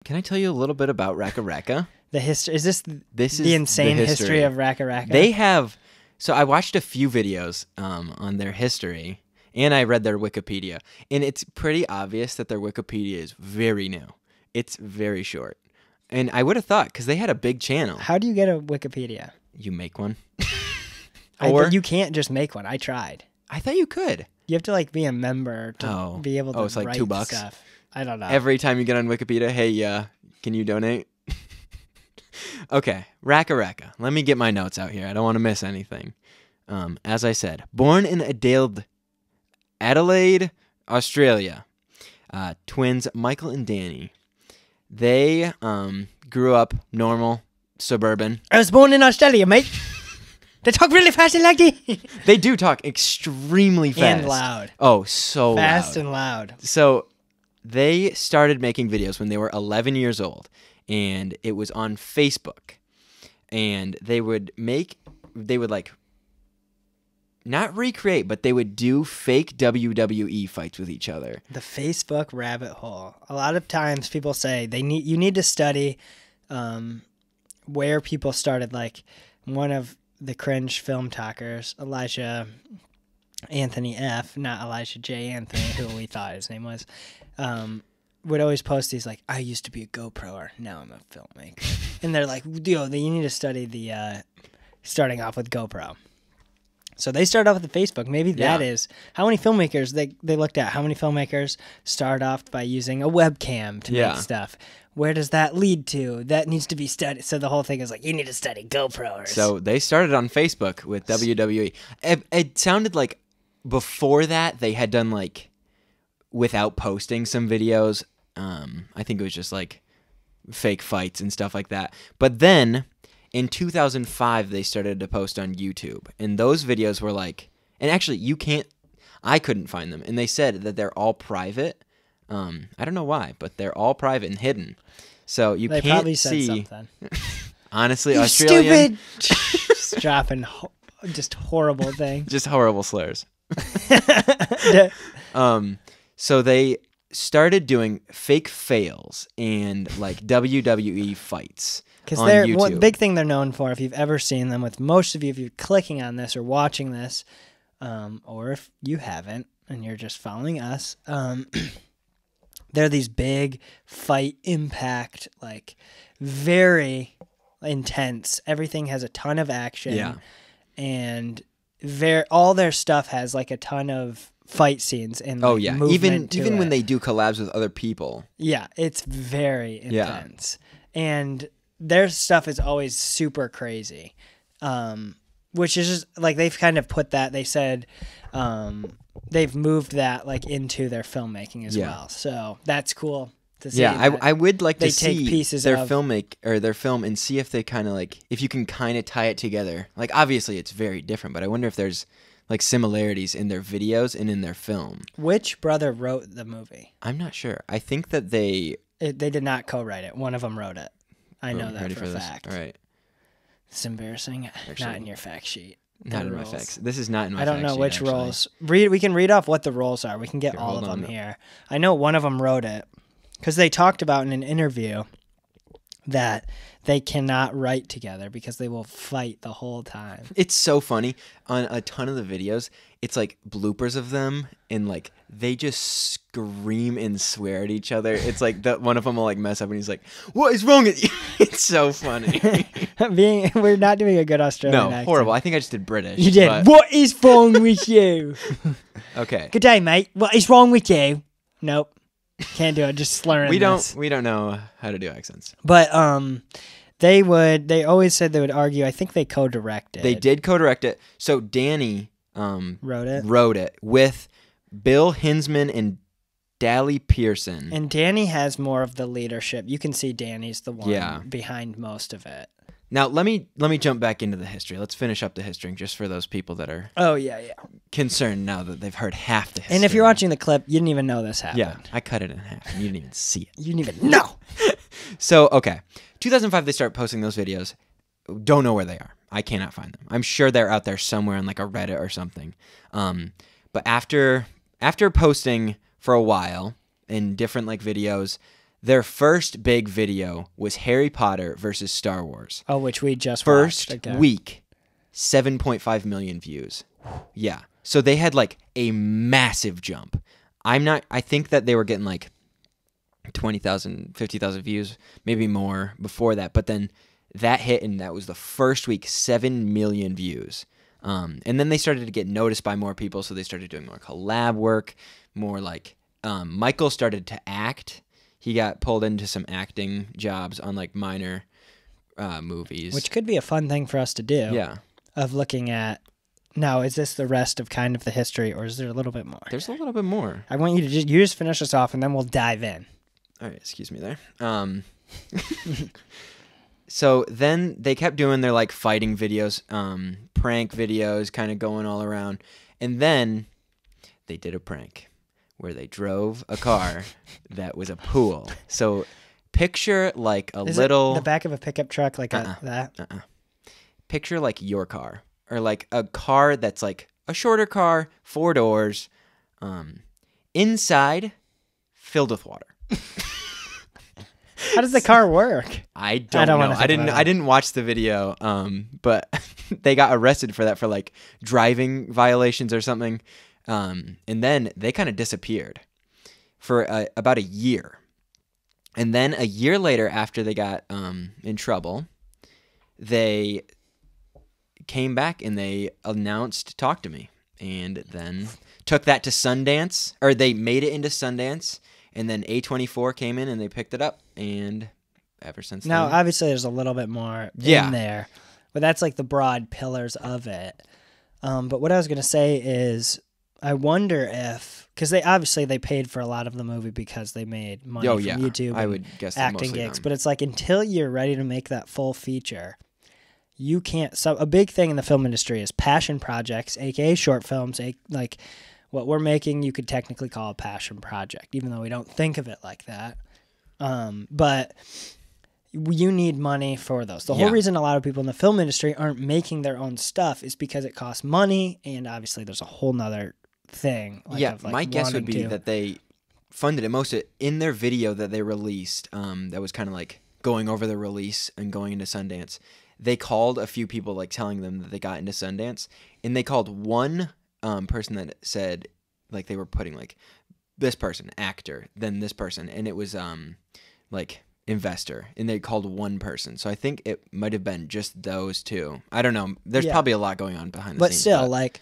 Can I tell you a little bit about RackaRacka? The history is this This is the insane the history of RackaRacka? They have. So I watched a few videos on their history, and I read their Wikipedia, and it's pretty obvious that their Wikipedia is very new. It's very short, and I would have thought because they had a big channel. How do you get a Wikipedia? You make one, But you can't just make one. I tried. I thought you could. You have to like be a member to be able to it's like write $2. stuff. I don't know. Every time you get on Wikipedia, hey, can you donate? Okay, RackaRacka. Let me get my notes out here. I don't want to miss anything. As I said, born in Adelaide, Australia, twins Michael and Danny. They grew up normal, suburban. I was born in Australia, mate. They talk really fast and like this. They do talk extremely fast. And loud. Oh, so fast loud. and loud. So they started making videos when they were 11 years old, and it was on Facebook. And they would like not recreate, but they would do fake WWE fights with each other. The Facebook rabbit hole. A lot of times people say you need to study where people started. Like one of the cringe film talkers, Elijah Anthony F., not Elijah J. Anthony, who we thought his name was, would always post these like, I used to be a GoProer, now I'm a filmmaker. And they're like, you need to study the starting off with GoPro. So they start off with the Facebook. Maybe that is how many filmmakers they looked at. How many filmmakers start off by using a webcam to make stuff? Where does that lead to? That needs to be studied. So the whole thing is like, you need to study GoPros. So they started on Facebook with WWE. It sounded like before that they had done like without posting some videos. I think it was just like fake fights and stuff like that. But then in 2005, they started to post on YouTube, and those videos were like, and actually I couldn't find them, and they said that they're all private. I don't know why, but they're all private and hidden, so you can't probably see. said something. Honestly, You Australian, stupid. Just dropping just horrible things. just horrible slurs. So they started doing fake fails and like WWE fights. Because they're one big thing they're known for, if you've ever seen them, with most of you, if you're clicking on this or watching this, or if you haven't and you're just following us, they're these big fight impact, like very intense. Everything has a ton of action. Yeah. And all their stuff has like a ton of fight scenes and oh yeah, even when it. they do collabs with other people. Yeah, it's very intense. And their stuff is always super crazy, which is just like they've kind of put that. They said they've moved that like into their filmmaking as well. So that's cool to see. Yeah, I would like to take see pieces their of their film and see if they kind of like if you can kind of tie it together. Like obviously it's very different, but I wonder if there's like similarities in their videos and in their film. Which brother wrote the movie? I'm not sure. I think that they did not co-write it. One of them wrote it. I know that for a fact. All right. It's embarrassing. Actually, not in your fact sheet. Not in my facts. This is not in my I don't fact know sheet, which actually. roles. We can read off what the roles are. We can get Here, all hold of them on. here. I know one of them wrote it because they talked about in an interview that they cannot write together because they will fight the whole time. It's so funny. On a ton of the videos, it's like bloopers of them, and like they just scream and swear at each other. It's like one of them will like mess up, and he's like, "What is wrong with you?" It's so funny. We're not doing a good Australian accent. Horrible. I think I just did British. You did. But... What is wrong with you? Okay. Good day, mate. What is wrong with you? Nope. Can't do it. Just slurring. We don't know how to do accents. But they always said they would argue. I think they co-directed. They did co-direct it. So Danny wrote it with Bill Hinsman and Dally Pearson. And Danny has more of the leadership. You can see Danny's the one behind most of it. Now let me jump back into the history. Let's finish up the history just for those people that are concerned now that they've heard half the history. And if you're watching the clip, you didn't even know this happened. Yeah, I cut it in half and you didn't even see it. You didn't even know. So, okay. 2005 they start posting those videos. Don't know where they are. I cannot find them. I'm sure they're out there somewhere in like a Reddit or something. But after posting for a while in different like videos, Their first big video was Harry Potter versus Star Wars. Oh, which we just First watched. Okay. week, 7.5 million views. Yeah. So they had like a massive jump. I think that they were getting like 20,000, 50,000 views, maybe more before that. But then that hit, and that was the first week, 7 million views. And then they started to get noticed by more people, so they started doing more collab work, more like Michael started to act. He got pulled into some acting jobs on like minor movies. Which could be a fun thing for us to do. Yeah. Of looking at, now, is this the rest of kind of the history, or is there a little bit more? There's a little bit more. I want you to just finish us off, and then we'll dive in. All right, excuse me there. So then they kept doing their like fighting videos, prank videos, kind of going all around. And then they did a prank where they drove a car that was a pool. So picture like a little... the back of a pickup truck, like that? Picture like your car, or like a car that's like a shorter car, 4 doors, inside filled with water. How does the car work? I don't know. I didn't watch the video, but they got arrested for that, for like driving violations or something. And then they kind of disappeared for about a year. And then a year later, after they got in trouble, they came back and they announced Talk to Me, and then took that to Sundance, or they made it into Sundance, and then A24 came in and they picked it up, and ever since now, then... obviously there's a little bit more in there, but that's like the broad pillars of it. But what I was going to say is, I wonder if, because they paid for a lot of the movie because they made money from YouTube. I would guess acting gigs, but it's like until you're ready to make that full feature, you can't. So a big thing in the film industry is passion projects, aka short films. Like what we're making, you could technically call a passion project, even though we don't think of it like that. But you need money for those. The whole reason a lot of people in the film industry aren't making their own stuff is because it costs money, and obviously there's a whole nother thing. My guess would be that they funded it. Most of it in their video that they released, that was kind of like going over the release and going into Sundance. They called a few people, like telling them that they got into Sundance, and they called one person that said like they were putting like this person, actor, then this person, and it was like investor, and they called one person. So I think it might have been just those two. I don't know. There's probably a lot going on behind the scenes. But still, like